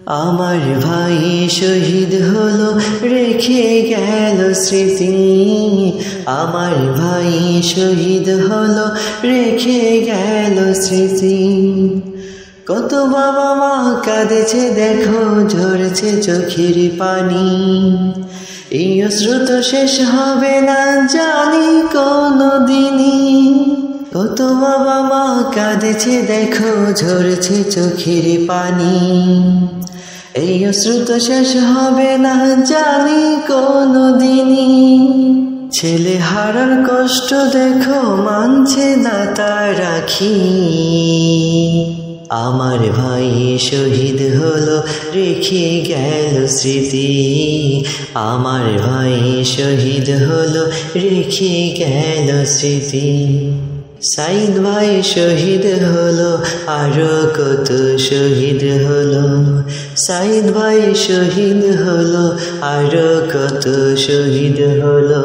আমার ভাই শহীদ হলো রেখে গেল স্মৃতি। আমার ভাই শহীদ হলো রেখে গেল স্মৃতি। কত বাবা মা কাঁদেছে দেখো ঝরছে চোখের পানি। এই অশ্রু তো শেষ হবে না জানি কোনো দিনই। কত বাবা মা কাঁদেছে দেখো ঝরছে চোখের পানি। এই অশ্রু তো শেষ হবে না জানি কোনো দিনই। ছেলে হারার কষ্ট দেখো মানছে না তার রাখি। আমার ভাই শহীদ হলো রেখে গেল স্মৃতি। আমার ভাই শহীদ হলো রেখে গেল স্মৃতি। সাইদ ভাই শহীদ হলো আরো কত শহীদ হলো। সাইদ ভাই শহীদ হলো আরো কত শহীদ হলো।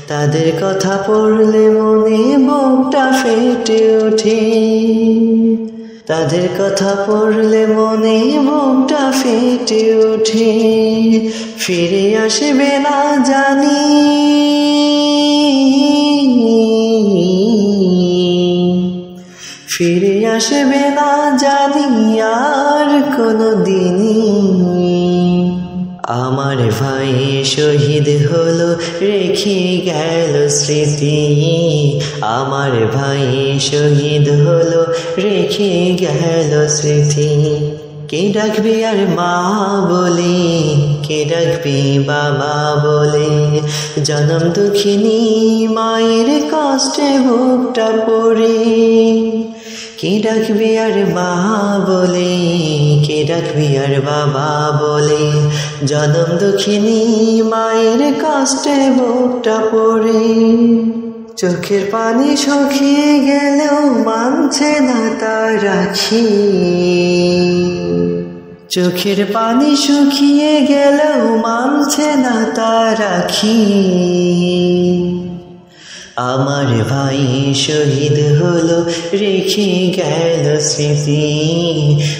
তাদের কথা পড়লে মনে বুকটা ফেটে ওঠে। তাদের কথা পড়লে মনে বুকটা ফেটে ওঠে। ফিরে আসবে না জানি, ফিরে আসবে না জানি আর কোনো দিনই। আমার ভাই শহীদ হলো রেখে গেল স্মৃতি। আমার ভাই শহীদ হলো রেখে গেল স্মৃতি। কে ডাকবি আর মা বলে, কে ডাকবি বাবা বলে। জনম দুঃখিনী মায়ের কষ্টে বুকটা পড়ে। কে ডাকবি আর মা বলে, কে ডাকবি আর বাবা বলে। জনম দুঃখিনী মায়ের কষ্টে বুকটা পড়ে। চোখের পানি শুকিয়ে গেলেও মানছে না তার রাখি। চোখের পানি শুকিয়ে গেলেও মানছে না তার রাখি। আমার ভাই শহীদ হলো রেখে গেল স্মৃতি।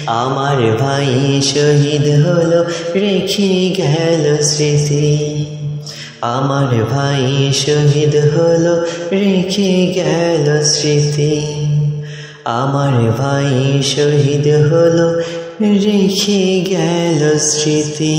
আমার ভাই শহীদ হলো রেখে গেল স্মৃতি। আমার ভাই শহীদ হলো রেখে গেল স্মৃতি। আমার ভাই শহীদ হলো রেখে গেল স্মৃতি।